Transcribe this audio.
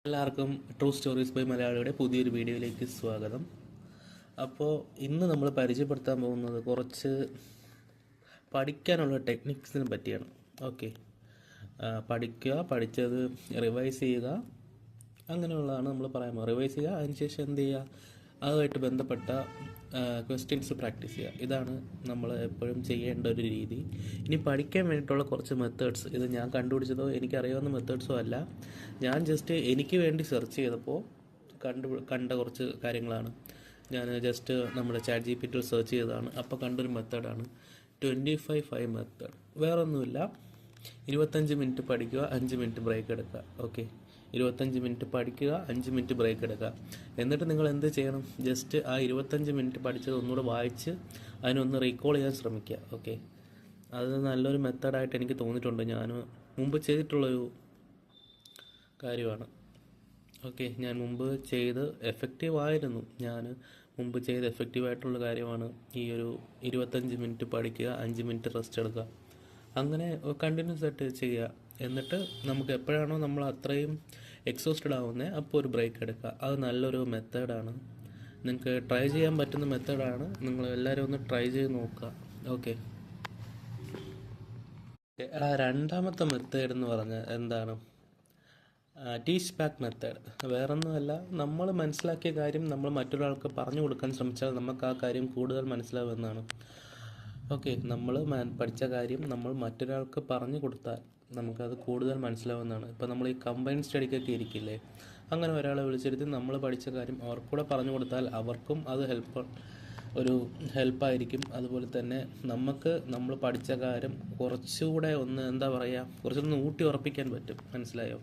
എല്ലാവർക്കും true stories by മലയാളിയുടെ പുതിയൊരു വീഡിയോയിലേക്ക് സ്വാഗതം. അപ്പോൾ ഇന്ന് നമ്മൾ പരിചയപ്പെടുത്താൻ പോകുന്നത് കുറച്ച് പഠിക്കാനുള്ള ടെക്നിക്സിനെ പറ്റിയാണ്. ഓക്കെ, പഠിക്കുക, പഠിച്ചത് റിവൈസ് ചെയ്യുക, അങ്ങനെയുള്ളതാണ് നമ്മൾ പറയാൻ പോകുന്നത്. റിവൈസ് ചെയ്യുക, അതിനുശേഷം എന്ത് ചെയ്യുക, അതുമായിട്ട് ബന്ധപ്പെട്ട ക്വസ്റ്റ്യൻസ് പ്രാക്ടീസ് ചെയ്യുക. ഇതാണ് നമ്മൾ എപ്പോഴും ചെയ്യേണ്ട ഒരു രീതി. ഇനി പഠിക്കാൻ വേണ്ടിയിട്ടുള്ള കുറച്ച് മെത്തേഡ്സ്, ഇത് ഞാൻ കണ്ടുപിടിച്ചതോ എനിക്കറിയാവുന്ന മെത്തേഡ്സോ അല്ല, ഞാൻ ജസ്റ്റ് എനിക്ക് വേണ്ടി സെർച്ച് ചെയ്തപ്പോൾ കണ്ട കുറച്ച് കാര്യങ്ങളാണ്. ഞാൻ ജസ്റ്റ് നമ്മുടെ ചാറ്റ് GPT സെർച്ച് ചെയ്തതാണ്. അപ്പോൾ കണ്ടൊരു മെത്തേഡാണ് 25-5 മെത്തേഡ്. വേറൊന്നുമില്ല, 25 മിനിറ്റ് പഠിക്കുക, 5 മിനിറ്റ് ബ്രേക്ക് എടുക്കുക. ഓക്കെ, 25 മിനിറ്റ് പഠിക്കുക, 5 മിനിറ്റ് ബ്രേക്ക് എടുക്കുക. എന്നിട്ട് നിങ്ങൾ എന്ത് ചെയ്യണം, ജസ്റ്റ് ആ 25 മിനിറ്റ് പഠിച്ചത് ഒന്നുകൂടെ വായിച്ച് അതിനൊന്ന് റീകോൾ ചെയ്യാൻ ശ്രമിക്കുക. ഓക്കെ, അത് നല്ലൊരു മെത്തേഡായിട്ട് എനിക്ക് തോന്നിയിട്ടുണ്ട്. ഞാൻ മുമ്പ് ചെയ്തിട്ടുള്ളൊരു കാര്യമാണ്. ഓക്കെ, ഞാൻ മുമ്പ് ചെയ്ത് എഫക്റ്റീവായിരുന്നു. ഞാൻ മുമ്പ് ചെയ്ത് എഫക്റ്റീവായിട്ടുള്ള കാര്യമാണ് ഈ ഒരു 25 മിനിറ്റ് പഠിക്കുക, 5 മിനിറ്റ് റെസ്റ്റ് എടുക്കുക. അങ്ങനെ കണ്ടിന്യൂസ് ആയിട്ട് ചെയ്യുക. എന്നിട്ട് നമുക്ക് എപ്പോഴാണോ നമ്മൾ അത്രയും എക്സോസ്റ്റഡ് ആവുന്നത് അപ്പോൾ ഒരു ബ്രേക്ക് എടുക്കുക. അത് നല്ലൊരു മെത്തേഡാണ്, നിങ്ങൾക്ക് ട്രൈ ചെയ്യാൻ പറ്റുന്ന മെത്തേഡാണ്. നിങ്ങൾ എല്ലാവരും ഒന്ന് ട്രൈ ചെയ്ത് നോക്കുക. ഓക്കെ, രണ്ടാമത്തെ മെത്തേഡ് എന്ന് പറഞ്ഞാൽ എന്താണ്, ടീച്ച് ബാക്ക് മെത്തേഡ്. വേറൊന്നുമല്ല, നമ്മൾ മനസ്സിലാക്കിയ കാര്യം നമ്മൾ മറ്റൊരാൾക്ക് പറഞ്ഞു കൊടുക്കാൻ ശ്രമിച്ചാൽ നമുക്ക് ആ കാര്യം കൂടുതൽ മനസ്സിലാവുമെന്നാണ്. ഓക്കെ, നമ്മൾ പഠിച്ച കാര്യം നമ്മൾ മറ്റൊരാൾക്ക് പറഞ്ഞു കൊടുത്താൽ നമുക്കത് കൂടുതൽ മനസ്സിലാവുന്നതാണ്. ഇപ്പോൾ നമ്മൾ ഈ കമ്പൈൻ സ്റ്റഡിക്കൊക്കെ ഇരിക്കില്ലേ, അങ്ങനെ ഒരാളെ വിളിച്ചിരുത്തി നമ്മൾ പഠിച്ച കാര്യം അവർക്കൂടെ പറഞ്ഞു കൊടുത്താൽ അവർക്കും അത് ഒരു ഹെൽപ്പായിരിക്കും. അതുപോലെ തന്നെ നമുക്ക് നമ്മൾ പഠിച്ച കാര്യം കുറച്ചുകൂടെ ഒന്ന് എന്താ പറയുക, കുറച്ചൊന്ന് ഊട്ടി ഉറപ്പിക്കാൻ പറ്റും. മനസ്സിലായോ?